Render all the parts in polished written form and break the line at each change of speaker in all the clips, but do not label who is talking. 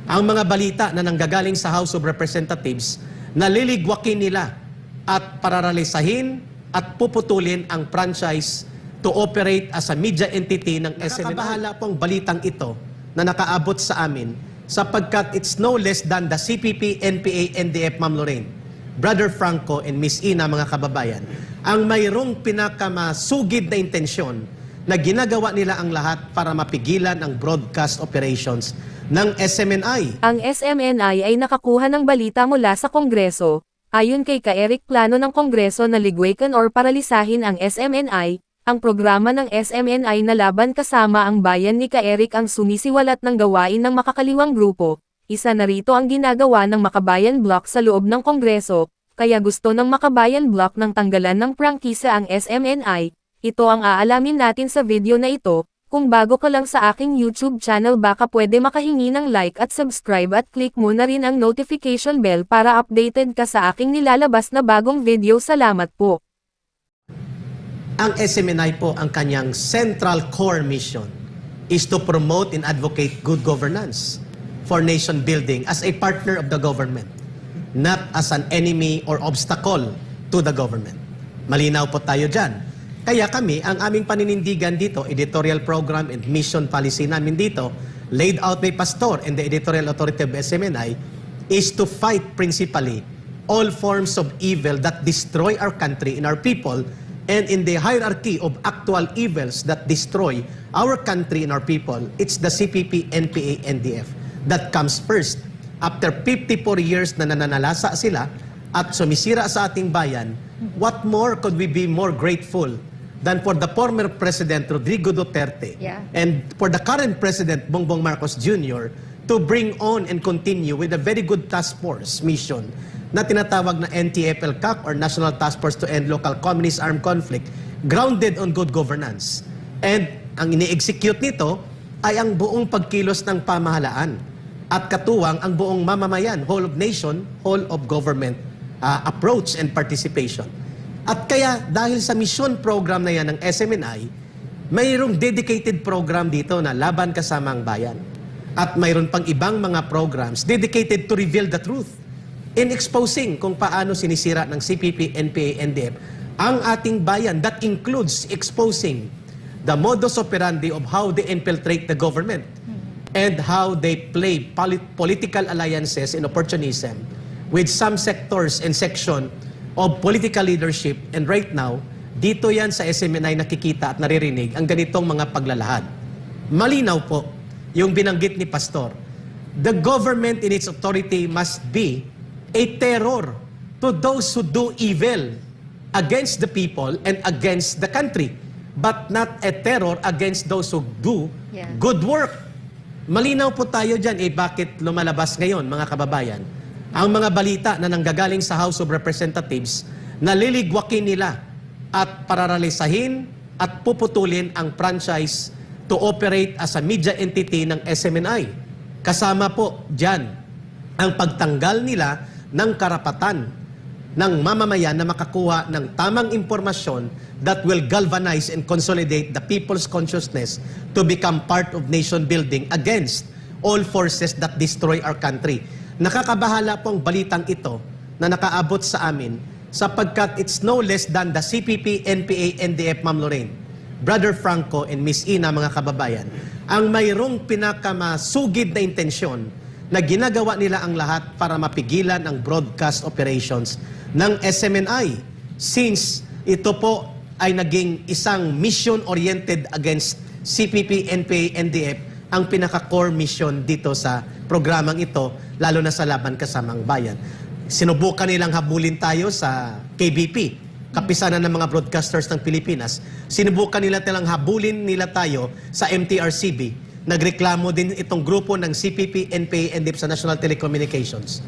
ang mga balita na nanggagaling sa House of Representatives na liligwakin nila at pararalisahin at puputulin ang franchise to operate as a media entity ng SMNI. Nakakabahala pong balitang ito na nakaabot sa amin sapagkat it's no less than the CPP, NPA, NDF, Ma'am Lorraine, Brother Franco and Miss Ina, mga kababayan, ang mayroong pinakamasugid na intensyon na ginagawa nila ang lahat para mapigilan ang broadcast operations ng SMNI.
Ang SMNI ay nakakuha ng balita mula sa Kongreso. Ayon kay Ka-Eric, plano ng Kongreso na ligwakan or paralisahin ang SMNI. Ang programa ng SMNI na laban kasama ang bayan ni Ka-Eric ang sumisiwalat ng gawain ng makakaliwang grupo. Isa na rito ang ginagawa ng Makabayan Block sa loob ng Kongreso, kaya gusto ng Makabayan Block ng tanggalan ng prangkisa ang SMNI. Ito ang aalamin natin sa video na ito. Kung bago ka lang sa aking YouTube channel, baka pwede makahingi ng like at subscribe at click mo na rin ang notification bell para updated ka sa aking nilalabas na bagong video. Salamat po.
Ang SMNI po, ang kanyang central core mission is to promote and advocate good governance for nation building as a partner of the government, not as an enemy or obstacle to the government. Malinaw po tayo dyan. Kaya kami, ang aming paninindigan dito, editorial program and mission policy namin dito, laid out by Pastor and the editorial authority of SMNI, is to fight principally all forms of evil that destroy our country and our people. And in the hierarchy of actual evils that destroy our country and our people, it's the CPP, NPA, NDF that comes first. After 54 years na nananalasa sila at sumisira sa ating bayan, what more could we be more grateful than for the former President Rodrigo Duterte and for the current President Bongbong Marcos Jr. to bring on and continue with a very good task force mission na tinatawag na NTFL-CAC or National Task Force to End Local Communist Armed Conflict, grounded on good governance. And ang ini-execute nito ay ang buong pagkilos ng pamahalaan at katuwang ang buong mamamayan, whole of nation, whole of government approach and participation. At kaya dahil sa mission program na yan ng SMNI, mayroong dedicated program dito na laban kasama ang bayan. At mayroon pang ibang mga programs dedicated to reveal the truth in exposing kung paano sinisira ng CPP, NPA, NDF ang ating bayan. That includes exposing the modus operandi of how they infiltrate the government and how they play political alliances and opportunism with some sectors and section of political leadership. And right now, dito yan sa SMNI nakikita at naririnig ang ganitong mga paglalahad. Malinaw po yung binanggit ni Pastor. The government in its authority must be a terror to those who do evil against the people and against the country, but not a terror against those who do good work. Malinaw po tayo dyan, bakit lumalabas ngayon, mga kababayan, ang mga balita na nanggagaling sa House of Representatives na liligwakin nila at pararalisahin at puputulin ang franchise to operate as a media entity ng SMNI. Kasama po dyan ang pagtanggal nila ng karapatan ng mamamayan na makakuha ng tamang impormasyon that will galvanize and consolidate the people's consciousness to become part of nation building against all forces that destroy our country. Nakakabahala pong balitang ito na nakaabot sa amin sapagkat it's no less than the CPP, NPA, NDF, Ma'am Lorraine, Brother Franco and Miss Ina, mga kababayan, ang mayroong pinakamasugid na intensyon na ginagawa nila ang lahat para mapigilan ang broadcast operations ng SMNI. Since ito po ay naging isang mission-oriented against CPP, NPA, NDF, ang pinaka-core mission dito sa programang ito, lalo na sa laban kasamang bayan. Sinubukan nilang habulin tayo sa KBP, kapisanan ng mga broadcasters ng Pilipinas. Sinubukan nila habulin tayo sa MTRCB. Nagreklamo din itong grupo ng CPP, NPA, NDF sa National Telecommunications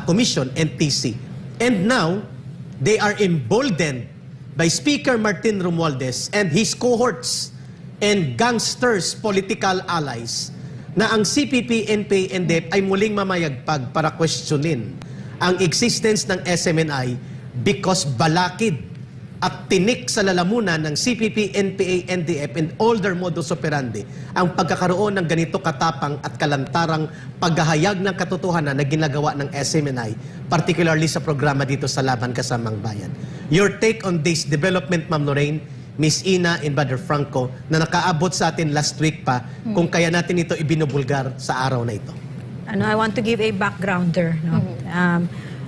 Commission, NTC. And now, they are emboldened by Speaker Martin Romualdez and his cohorts and gangsters political allies na ang CPP, NPA, NDF ay muling mamayagpag para questionin ang existence ng SMNI because balakid at tinik sa lalamunan ng CPP, NPA, NDF and all their modus operandi ang pagkakaroon ng ganito katapang at kalantarang paghahayag ng katotohanan na ginagawa ng SMNI, particularly sa programa dito sa Laban Kasamang Bayan. Your take on this development, Ma'am Lorraine, Miss Ina and Brother Franco, na nakaabot sa atin last week pa, kung kaya natin ito ibinubulgar sa araw na ito.
I want to give a backgrounder. No?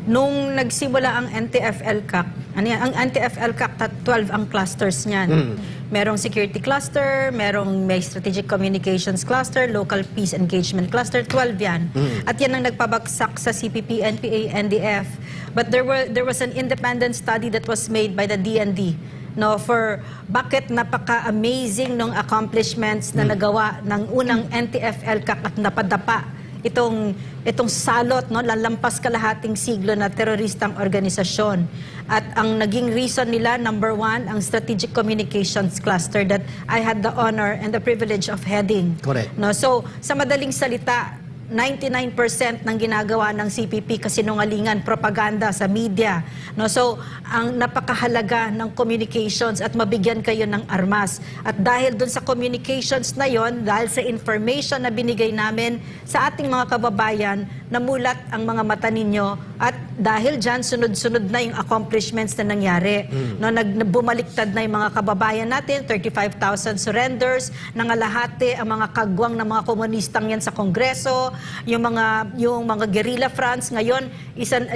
Nung nagsimula ang NTF-ELCAC, ang NTF-ELCAC, 12 ang clusters niyan. Merong security cluster, may strategic communications cluster, local peace engagement cluster, 12 yan. At yan ang nagpabagsak sa CPP, NPA, NDF. But there was an independent study that was made by the DND, no, for bakit napaka-amazing ng accomplishments na nagawa ng unang NTF-ELCAC at napadapa itong salot, no, lalampas kalahating siglo na teroristang organisasyon. At ang naging reason nila, number 1, ang strategic communications cluster that I had the honor and the privilege of heading.
Correct.
No, so sa madaling salita, 99% ng ginagawa ng CPP kasinungalingan, propaganda sa media. No, so ang napakahalaga ng communications at mabigyan kayo ng armas. At dahil dun sa communications na yon, dahil sa information na binigay namin sa ating mga kababayan, namulat ang mga mata ninyo at dahil dyan, sunod-sunod na yung accomplishments na nangyari. No, bumaliktad na yung mga kababayan natin, 35,000 surrenders, nangalahati ang mga kagwang ng mga komunistang yan sa Kongreso, yung mga guerrilla fronts ngayon,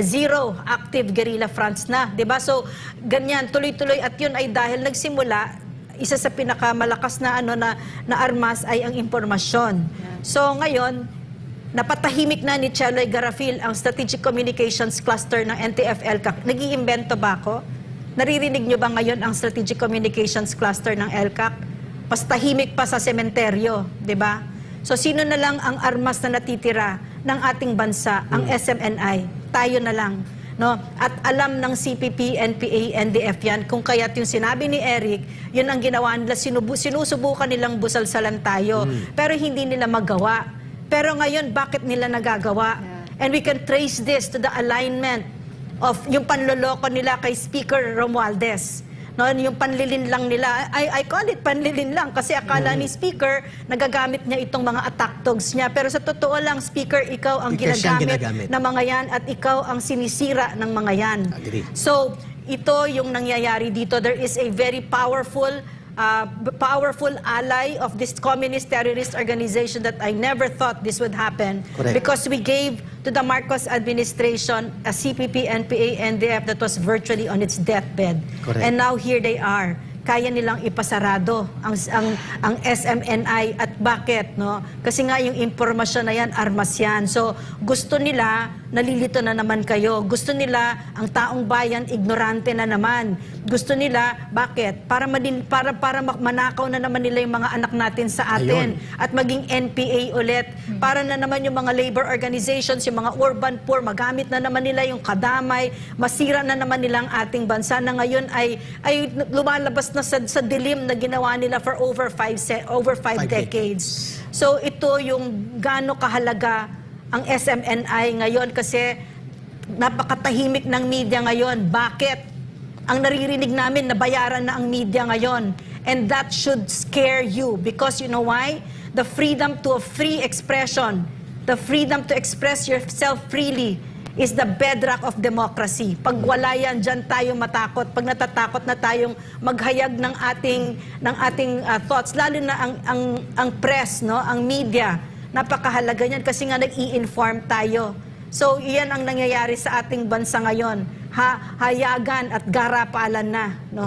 zero active guerrilla fronts na, 'di ba? So ganyan tuloy-tuloy at yun ay dahil nagsimula isa sa pinakamalakas na na armas ay ang impormasyon. So ngayon napatahimik na ni Cheloy Garafil ang Strategic Communications Cluster ng NTF-ELCAC. Nag-iimbento ba ako? Naririnig nyo ba ngayon ang Strategic Communications Cluster ng ELCAC? Mas tahimik pa sa sementeryo, 'di ba? So sino na lang ang armas na natitira ng ating bansa? Ang SMNI. Tayo na lang. No? At alam ng CPP, NPA, NDF yan. Kung kaya't yung sinabi ni Eric, yun ang ginawa nila. Sinusubukan nilang busalsalan tayo. Pero hindi nila magawa. Pero ngayon, bakit nila nagagawa? And we can trace this to the alignment of yung panloloko nila kay Speaker Romualdez. No, yung panlilinlang nila, I call it panlilinlang kasi akala ni Speaker, nagagamit niya itong mga attack dogs niya. Pero sa totoo lang, Speaker, ikaw ang ginagamit ng mga yan at ikaw ang sinisira ng mga yan.
Agree.
So, ito yung nangyayari dito. There is a very powerful ally of this communist terrorist organization that I never thought this would happen.
Correct.
Because we gave to the Marcos administration a CPP, NPA, NDF that was virtually on its deathbed.
Correct.
And now here they are. Kaya nilang ipasarado ang SMNI at bakit, no? Kasi nga yung impormasyon na yan, armas yan. So gusto nila, nalilito na naman kayo. Gusto nila, ang taong bayan, ignorante na naman. Gusto nila, bakit? Para manakaw na naman nila yung mga anak natin sa atin.
Ayun.
At maging NPA ulit. Para na naman yung mga labor organizations, yung mga urban poor, magamit na naman nila yung kadamay, masira na naman nila ang ating bansa na ngayon ay lumalabas na sa dilim na ginawa nila for over five decades. So ito yung gaano kahalaga ang SMNI ngayon kasi napakatahimik ng media ngayon. Bakit? Ang naririnig namin, nabayaran na ang media ngayon. And that should scare you because you know why? The freedom to a free expression, the freedom to express yourself freely is the bedrock of democracy. Pag wala yan, dyan tayo matakot. Pag natatakot na tayong maghayag ng ating thoughts, lalo na ang press, no, ang media, napakahalaga yan kasi nga nag-i-inform tayo. So, iyan ang nangyayari sa ating bansa ngayon. Hayagan at garapalan na. No?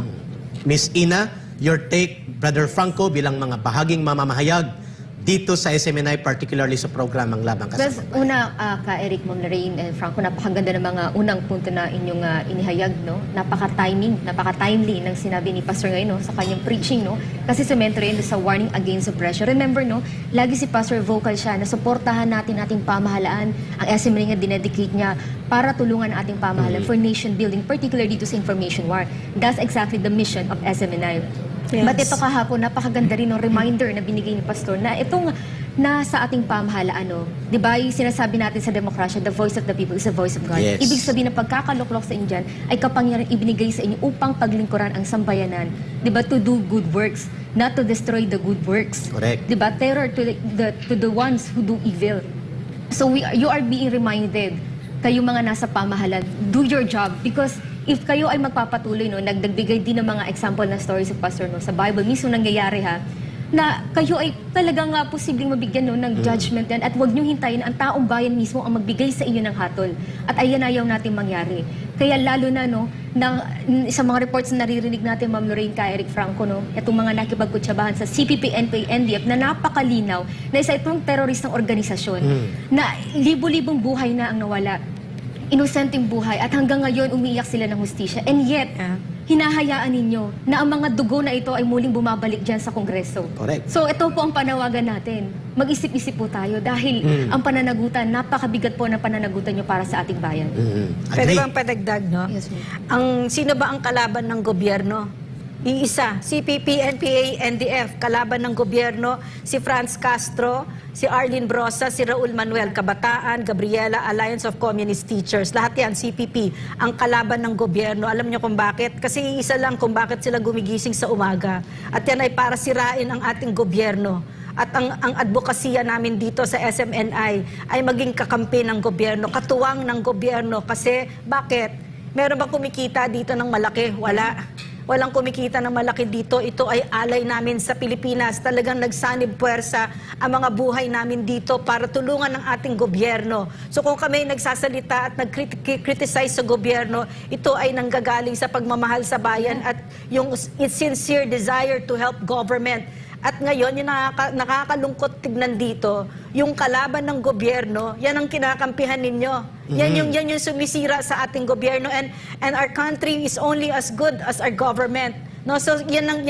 Miss Ina, your take, Brother Franco, bilang mga bahaging mamamahayag dito sa SMNI, particularly sa programang Labang
Well,
Kasamang Bayan.
una, ka Eric, Ma'am Lorraine, and Franco, napakaganda ng mga unang punto na inyong inihayag, no? Napaka-timely ng sinabi ni Pastor ngayon, no? Sa kanyang preaching, no? Kasi sumento rin sa warning against oppression. Remember, no? Lagi si Pastor vocal siya na suportahan natin ating pamahalaan. Ang SMNI nga dinedicate niya para tulungan ang ating pamahalaan for nation building, particularly dito sa information war. That's exactly the mission of SMNI.
Yes.
But ito kahapon, napakaganda rin ng reminder na binigay ni Pastor na itong na sa ating pamahalaan, no? 'Di ba, yung sinasabi natin sa demokrasya, the voice of the people is the voice of God.
Yes.
Ibig sabihin na pagkakaluklok sa inyo dyan ay kapangyarihan ibinigay sa inyo upang paglingkuran ang sambayanan. 'Di ba, to do good works, not to destroy the good works.
Correct.
'Di ba, terror to the ones who do evil. So you are being reminded, kayo mga nasa pamahalan, do your job, because if kayo ay magpapatuloy, no, nagdagbigay din ng mga example na stories of Pastor, no, sa Bible mismo nangyayari, ha, na kayo ay talagang posibleng mabigyan, no, ng judgment yan, at huwag niyong hintayin ang taong bayan mismo ang magbigay sa inyo ng hatol. At ayan ayaw natin mangyari. Kaya lalo na, no, sa mga reports na naririnig natin, Ma'am Lorraine, ka Eric Franco, no, itong mga nakipagkutsabahan sa CPP, NPA, NDF na napakalinaw na isa itong teroristang organisasyon na libo-libong buhay na ang nawala, inosenteng buhay, at hanggang ngayon umiiyak sila ng hustisya. And yet, hinahayaan ninyo na ang mga dugo na ito ay muling bumabalik dyan sa Kongreso.
Correct.
So ito po ang panawagan natin. Mag-isip-isip po tayo dahil ang pananagutan, napakabigat po ng pananagutan nyo para sa ating bayan.
Pwede
Agree.
bang padagdag, no?
Yes, ma'am.
Sino ba ang kalaban ng gobyerno? Iisa, CPP, NPA, NDF, kalaban ng gobyerno, si Franz Castro, si Arlene Brosa, si Raul Manuel, Kabataan, Gabriela, Alliance of Communist Teachers, lahat yan, CPP, ang kalaban ng gobyerno. Alam niyo kung bakit? Kasi isa lang kung bakit sila gumigising sa umaga. At yan ay para sirain ang ating gobyerno. At ang advokasya namin dito sa SMNI ay maging kakampi ng gobyerno, katuwang ng gobyerno. Kasi bakit? Meron bang kumikita dito ng malaki? Wala. Walang kumikita ng malaki dito. Ito ay alay namin sa Pilipinas. Talagang nagsanib puwersa ang mga buhay namin dito para tulungan ng ating gobyerno. So kung kami nagsasalita at nag-criticize sa gobyerno, ito ay nanggagaling sa pagmamahal sa bayan at yung sincere desire to help government. At ngayon, yung nakakalungkot tignan dito, yung kalaban ng gobyerno, yan ang kinakampihan ninyo. Yan yung sumisira sa ating gobyerno, and our country is only as good as our government. No, so yan ang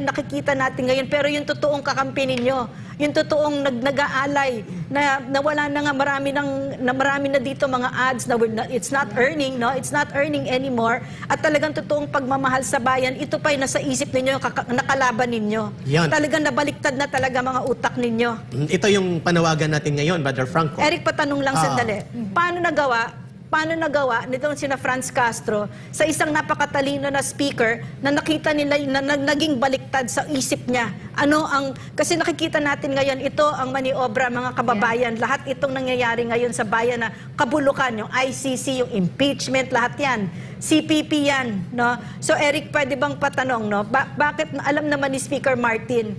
nakikita natin ngayon, pero yung totoong kakampi ninyo, yung totoong nag-aalay na wala na nga marami na dito mga ads na it's not earning, no? It's not earning anymore. At talagang totoong pagmamahal sa bayan, ito pa nasa isip ninyo, nakalaban ninyo.
Yan.
Talagang nabaliktad na talaga mga utak ninyo.
Ito yung panawagan natin ngayon, Brother Franco.
Eric, patanong lang sandali. Paano nagawa nitong sina Franz Castro sa isang napakatalino na speaker na nakita nila na naging baliktad sa isip niya? Kasi nakikita natin ngayon, ito ang maniobra, mga kababayan. Lahat itong nangyayari ngayon sa bayan na kabulukan, yung ICC, yung impeachment, lahat yan. CPP yan, no? So Eric, pwede bang patanong, no? Bakit alam naman ni Speaker Martin